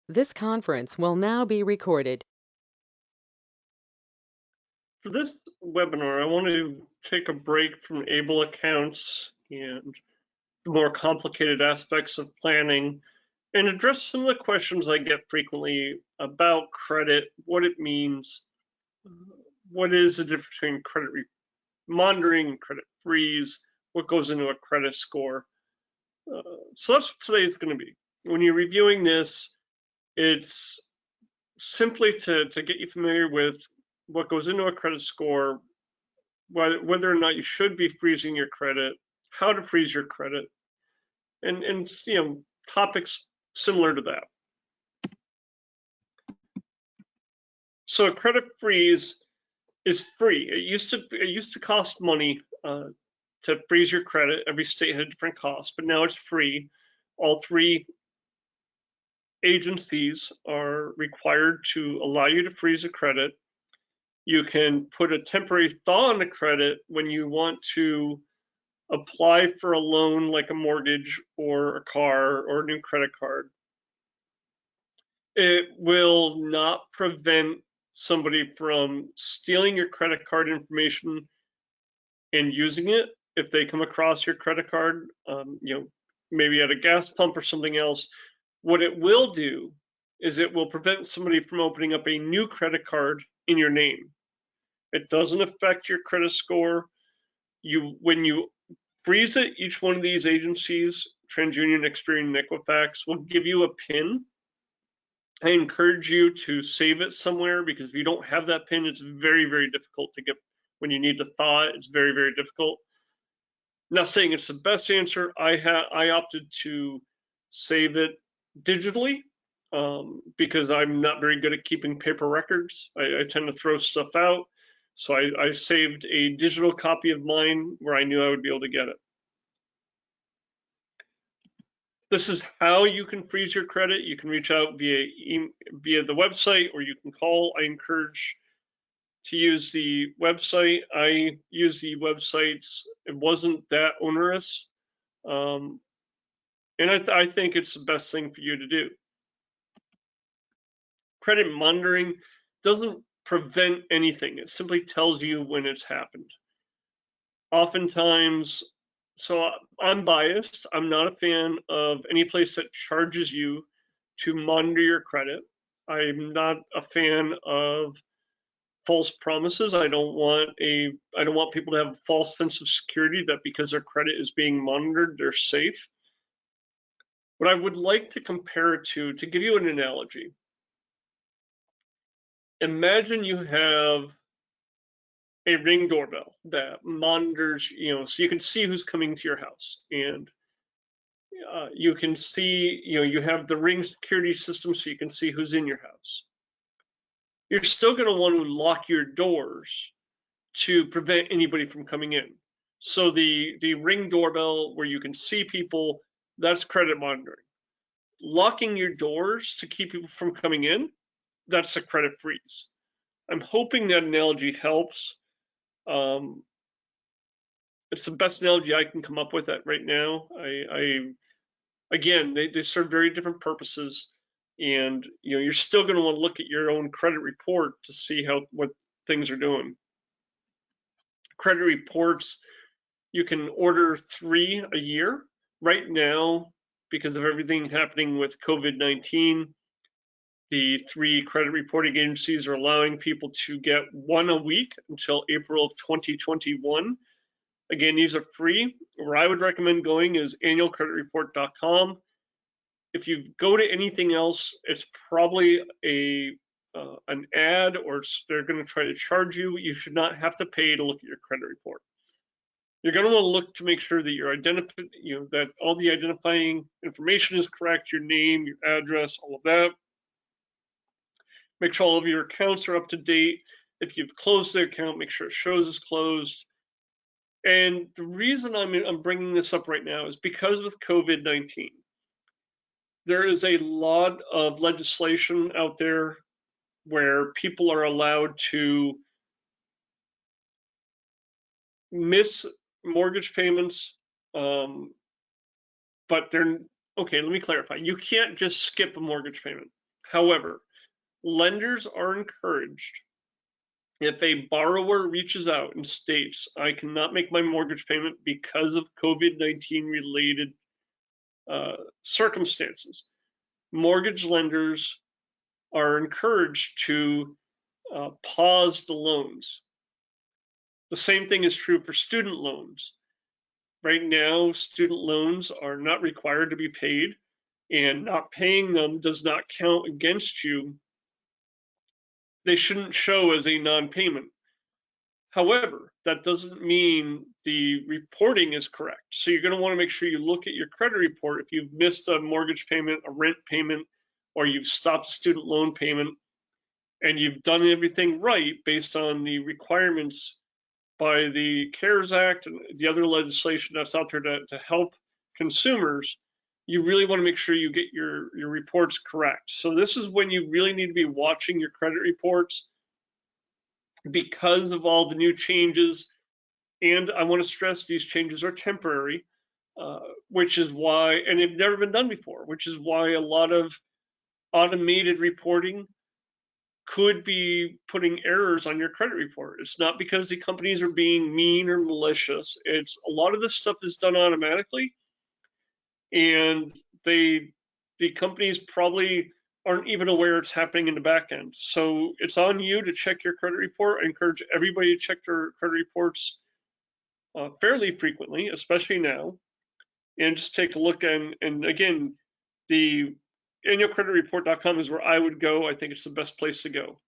This conference will now be recorded. For this webinar, I want to take a break from Able accounts and the more complicated aspects of planning and address some of the questions I get frequently about credit, what it means, what is the difference between credit monitoring and credit freeze, what goes into a credit score. So that's what today is going to be. When you're reviewing this, it's simply to get you familiar with what goes into a credit score, whether or not you should be freezing your credit, how to freeze your credit, and topics similar to that. So a credit freeze is free. It used to cost money to freeze your credit. Every state had a different cost, but now it's free. All three agencies are required to allow you to freeze a credit. You can put a temporary thaw on the credit when you want to apply for a loan like a mortgage or a car or a new credit card. It will not prevent somebody from stealing your credit card information and using it if they come across your credit card, maybe at a gas pump or something else. What it will do is it will prevent somebody from opening up a new credit card in your name. It doesn't affect your credit score. When you freeze it, each one of these agencies, TransUnion, Experian, and Equifax, will give you a PIN. I encourage you to save it somewhere because if you don't have that PIN, it's very, very difficult to get when you need to thaw it. It's very, very difficult. Not saying it's the best answer. I opted to save it digitally because I'm not very good at keeping paper records. I tend to throw stuff out. So I saved a digital copy of mine where I knew I would be able to get it. This is how you can freeze your credit. You can reach out via the website, or you can call. I encourage to use the website. I use the websites. It wasn't that onerous, and I think it's the best thing for you to do. Credit monitoring doesn't prevent anything. It simply tells you when it's happened. Oftentimes, so I'm biased. I'm not a fan of any place that charges you to monitor your credit. I'm not a fan of false promises. I don't want people to have a false sense of security that because their credit is being monitored, they're safe. What I would like to compare it to give you an analogy, imagine you have a Ring doorbell that monitors, so you can see who's coming to your house, and you can see, you have the Ring security system, so you can see who's in your house. You're still going to want to lock your doors to prevent anybody from coming in. So the Ring doorbell, where you can see people, that's credit monitoring. Locking your doors to keep people from coming in, that's a credit freeze. I'm hoping that analogy helps. It's the best analogy I can come up with right now. Again, they serve very different purposes, and you're still going to want to look at your own credit report to see what things are doing. Credit reports, you can order 3 a year. Right now, because of everything happening with COVID-19, the 3 credit reporting agencies are allowing people to get 1 a week until April of 2021. Again, these are free. Where I would recommend going is annualcreditreport.com. If you go to anything else, it's probably an ad, or they're going to try to charge you. You should not have to pay to look at your credit report. You're going to want to look to make sure that that all the identifying information is correct, your name, your address, all of that. Make sure all of your accounts are up to date. If you've closed the account, make sure it shows it's closed. And the reason I'm bringing this up right now is because with COVID-19, there is a lot of legislation out there where people are allowed to miss mortgage payments, but they're okay. Let me clarify. You can't just skip a mortgage payment. However, lenders are encouraged, if a borrower reaches out and states, I cannot make my mortgage payment because of COVID-19 related circumstances, mortgage lenders are encouraged to pause the loans. The same thing is true for student loans. Right now, student loans are not required to be paid, and not paying them does not count against you. They shouldn't show as a non-payment. However, that doesn't mean the reporting is correct. So you're going to want to make sure you look at your credit report. If you've missed a mortgage payment, a rent payment, or you've stopped student loan payment, and you've done everything right based on the requirements by the CARES Act and the other legislation that's out there to help consumers, you really want to make sure you get your reports correct. So this is when you really need to be watching your credit reports because of all the new changes. And I want to stress these changes are temporary, which is why, and they've never been done before, which is why a lot of automated reporting could be putting errors on your credit report. It's not because the companies are being mean or malicious. It's a lot of this stuff is done automatically, and the companies probably aren't even aware it's happening in the back end. So it's on you to check your credit report. I encourage everybody to check their credit reports fairly frequently, especially now, and just take a look. And again, the annualcreditreport.com is where I would go. I think it's the best place to go.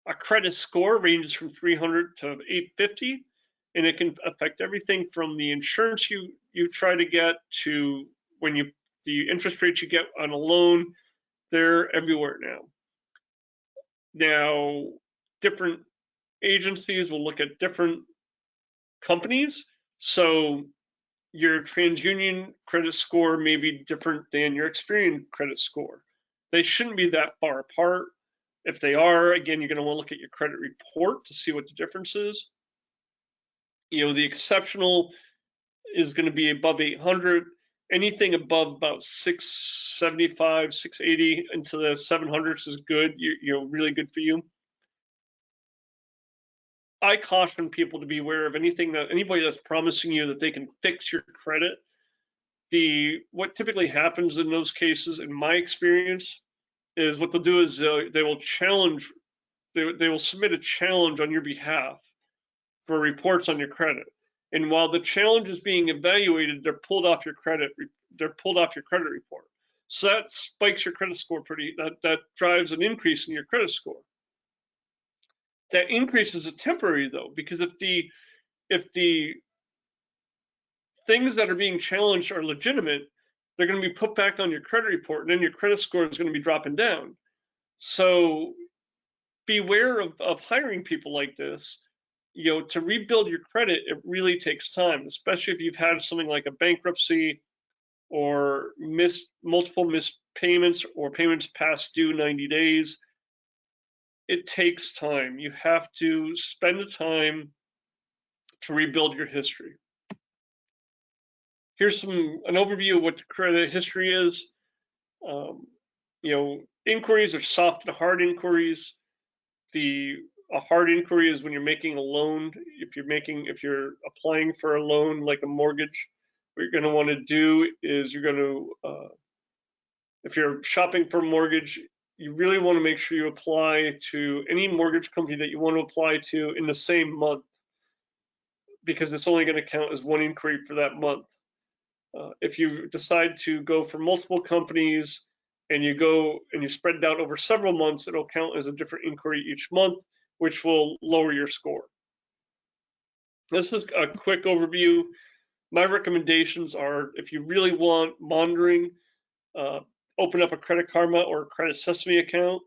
A credit score ranges from 300 to 850, and it can affect everything from the insurance you try to get to when the interest rates you get on a loan. They're everywhere now. Now, different agencies will look at different companies. So your TransUnion credit score may be different than your Experian credit score. They shouldn't be that far apart. If they are, again, you're going to want to look at your credit report to see what the difference is. You know, the exceptional is going to be above 800. Anything above about 675, 680 into the 700s is good. You're really good for you. I caution people to be aware of anybody that's promising you that they can fix your credit. What typically happens in those cases, in my experience, is what they'll do is they will challenge, they will submit a challenge on your behalf for reports on your credit. And while the challenge is being evaluated, they're pulled off your credit report. So that spikes your credit score that drives an increase in your credit score. That increase is temporary though, because if the things that are being challenged are legitimate, they're going to be put back on your credit report, and then your credit score is going to be dropping down. So beware of hiring people like this. You know, to rebuild your credit, it really takes time, especially if you've had something like a bankruptcy or multiple missed payments or payments past due 90 days. It takes time. You have to spend the time to rebuild your history. Here's an overview of what the credit history is. You know, inquiries are soft and hard inquiries. A hard inquiry is when you're making a loan. If you're applying for a loan like a mortgage, what you're going to want to do is if you're shopping for a mortgage, you really want to make sure you apply to any mortgage company that you want to apply to in the same month, because it's only going to count as one inquiry for that month. If you decide to go for multiple companies and you spread it out over several months, it'll count as a different inquiry each month, which will lower your score. This is a quick overview. My recommendations are, if you really want monitoring, open up a Credit Karma or a Credit Sesame account.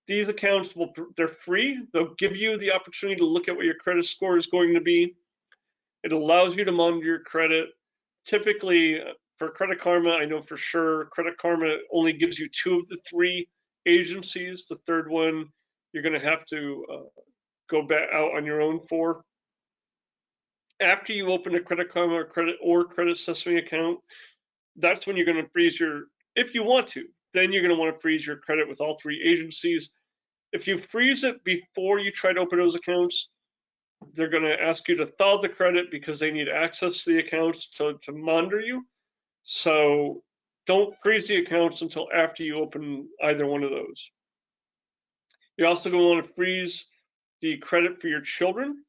These accounts they're free. They'll give you the opportunity to look at what your credit score is going to be. It allows you to monitor your credit. Typically, for Credit Karma, I know for sure, Credit Karma only gives you 2 of the 3 agencies. The third one, you're going to have to go back out on your own for. After you open a Credit Karma or Credit Sesame account, that's when you're going to freeze your if you want to. Then you're going to want to freeze your credit with all three agencies. If you freeze it before you try to open those accounts, they're going to ask you to thaw the credit because they need access to the accounts to monitor you. So don't freeze the accounts until after you open either one of those. You're also going to want to freeze the credit for your children.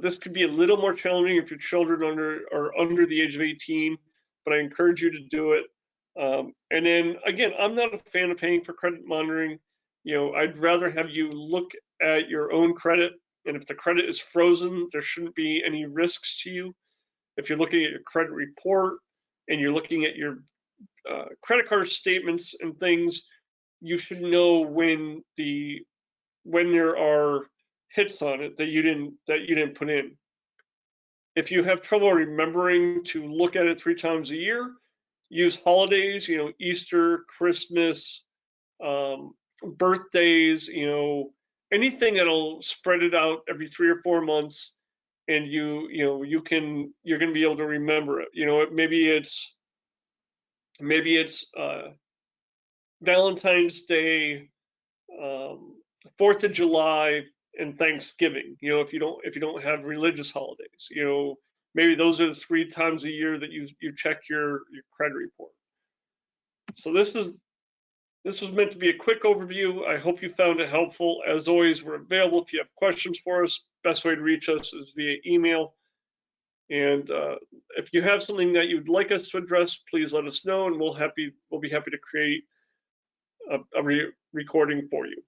This could be a little more challenging if your children are under the age of 18, but I encourage you to do it. And then again, I'm not a fan of paying for credit monitoring. I'd rather have you look at your own credit, and if the credit is frozen, there shouldn't be any risks to you. If you're looking at your credit report and you're looking at your credit card statements and things, you should know when there are hits on it that you didn't put in. If you have trouble remembering to look at it 3 times a year, use holidays, Easter, Christmas, birthdays, anything that'll spread it out every 3 or 4 months, and you're going to be able to remember it. Maybe it's Valentine's Day, 4th of July, and Thanksgiving. If you don't have religious holidays, maybe those are the 3 times a year that you check your credit report. So this was meant to be a quick overview. I hope you found it helpful. As always, we're available if you have questions for us. Best way to reach us is via email. And if you have something that you'd like us to address, please let us know, and we'll be happy to create a recording for you.